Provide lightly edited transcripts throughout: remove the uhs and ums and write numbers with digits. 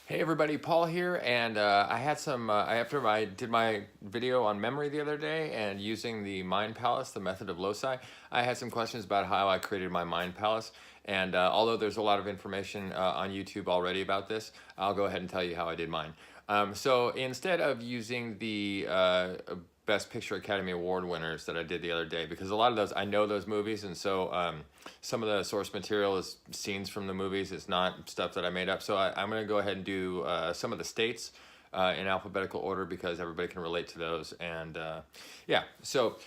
Hey everybody, Paul here, and I had some, after I did my video on memory the other day and using the Mind Palace, the method of loci, I had some questions about how I created my Mind Palace, and although there's a lot of information on YouTube already about this, I'll go ahead and tell you how I did mine. So instead of using the Best Picture Academy Award winners that I did the other day, because a lot of those, I know those movies, and so some of the source material is scenes from the movies. It's not stuff that I made up. So I'm going to go ahead and do some of the states in alphabetical order because everybody can relate to those. And yeah, so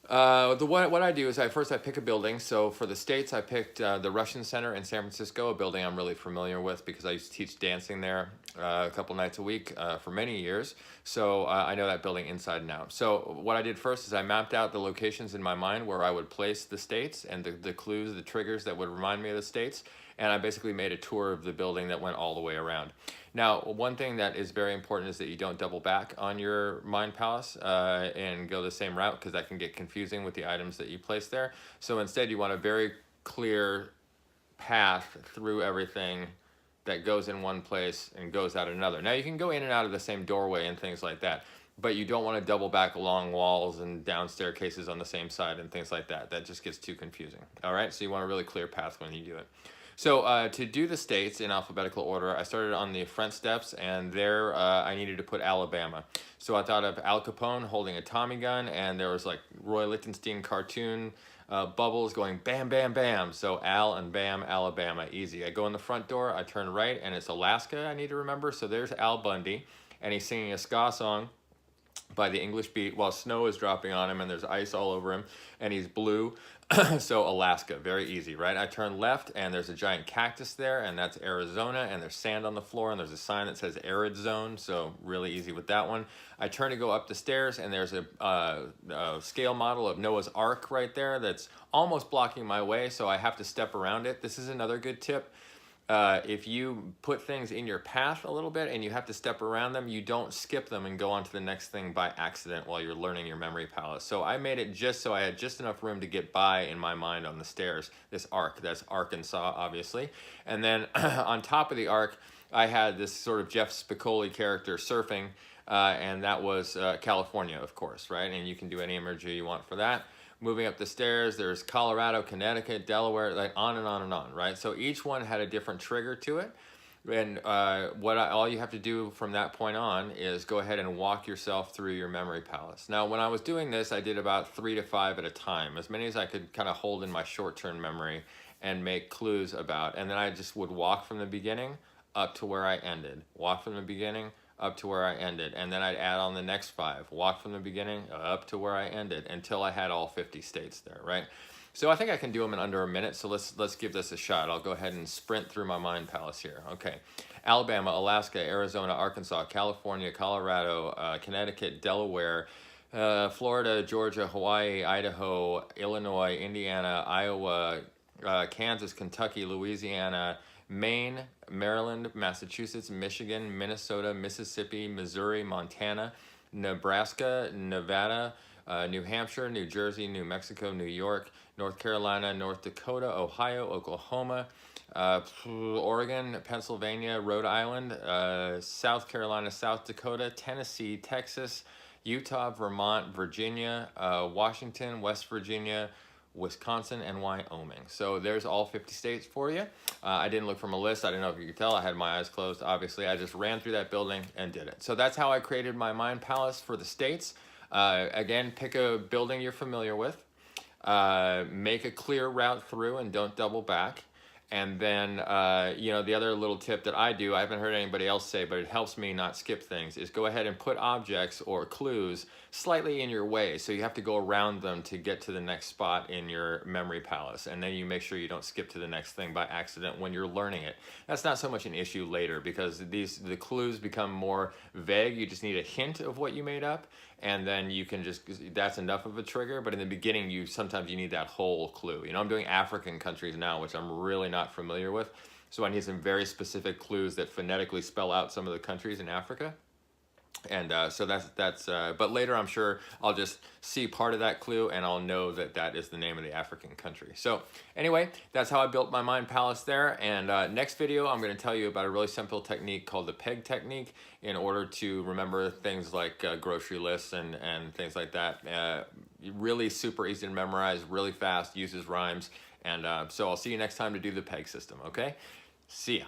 what I do is I pick a building. So for the states, I picked the Russian Center in San Francisco, a building I'm really familiar with because I used to teach dancing there a couple nights a week for many years. So I know that building inside and out. So what I did first is I mapped out the locations in my mind where I would place the states and the clues, the triggers that would remind me of the states. And I basically made a tour of the building that went all the way around. Now, one thing that is very important is that you don't double back on your Mind Palace and go the same route because that can get confusing with the items that you place there. So instead, you want a very clear path through everything that goes in one place and goes out another. Now, you can go in and out of the same doorway and things like that, but you don't want to double back along walls and down staircases on the same side and things like that. That just gets too confusing. All right, so you want a really clear path when you do it. So to do the states in alphabetical order, I started on the front steps, and there I needed to put Alabama. So I thought of Al Capone holding a Tommy gun, and there was like Roy Lichtenstein cartoon bubbles going bam, bam, bam. So Al and Bam, Alabama, easy. I go in the front door, I turn right, and it's Alaska I need to remember. So there's Al Bundy, and he's singing a ska song by the English Beat while snow is dropping on him and there's ice all over him and he's blue. So Alaska, very easy, right? I turn left and there's a giant cactus there, and that's Arizona, and there's sand on the floor and there's a sign that says arid zone, so really easy with that one. I turn to go up the stairs and there's a scale model of Noah's Ark right there that's almost blocking my way, so I have to step around it. This is another good tip. If you put things in your path a little bit and you have to step around them, you don't skip them and go on to the next thing by accident while you're learning your memory palace. So I made it just so I had just enough room to get by in my mind on the stairs. This arc, that's Arkansas, obviously. And then on top of the arc, I had this sort of Jeff Spicoli character surfing, and that was California, of course, right? And you can do any emoji you want for that. Moving up the stairs, there's Colorado, Connecticut, Delaware, like on and on and on, right? So each one had a different trigger to it. And all you have to do from that point on is go ahead and walk yourself through your memory palace. Now, when I was doing this, I did about 3 to 5 at a time, as many as I could kind of hold in my short-term memory and make clues about. And then I just would walk from the beginning up to where I ended. Walk from the beginning up to where I ended, and then I'd add on the next 5, walk from the beginning up to where I ended until I had all 50 states there, right? So I think I can do them in under a minute, so let's give this a shot. I'll go ahead and sprint through my mind palace here. Okay, Alabama, Alaska, Arizona, Arkansas, California, Colorado, Connecticut, Delaware, Florida, Georgia, Hawaii, Idaho, Illinois, Indiana, Iowa, Kansas, Kentucky, Louisiana, Maine, Maryland, Massachusetts, Michigan, Minnesota, Mississippi, Missouri, Montana, Nebraska, Nevada, New Hampshire, New Jersey, New Mexico, New York, North Carolina, North Dakota, Ohio, Oklahoma, Oregon, Pennsylvania, Rhode Island, South Carolina, South Dakota, Tennessee, Texas, Utah, Vermont, Virginia, Washington, West Virginia, Wisconsin, and Wyoming. So there's all 50 states for you. I didn't look from a list. I didn't know if you could tell. I had my eyes closed, obviously. I just ran through that building and did it. So that's how I created my mind palace for the states. Again, pick a building you're familiar with. Make a clear route through and don't double back. And then, the other little tip that I do, I haven't heard anybody else say, but it helps me not skip things, is go ahead and put objects or clues slightly in your way. So you have to go around them to get to the next spot in your memory palace. And then you make sure you don't skip to the next thing by accident when you're learning it. That's not so much an issue later because the clues become more vague. You just need a hint of what you made up. And then you can that's enough of a trigger. But in the beginning, sometimes you need that whole clue. I'm doing African countries now, which I'm really not familiar with. So I need some very specific clues that phonetically spell out some of the countries in Africa. And so but later I'm sure I'll just see part of that clue and I'll know that that is the name of the African country. So anyway, that's how I built my mind palace there. And next video, I'm going to tell you about a really simple technique called the PEG technique in order to remember things like grocery lists and things like that. Really super easy to memorize, really fast, uses rhymes. And so I'll see you next time to do the PEG system, okay? See ya.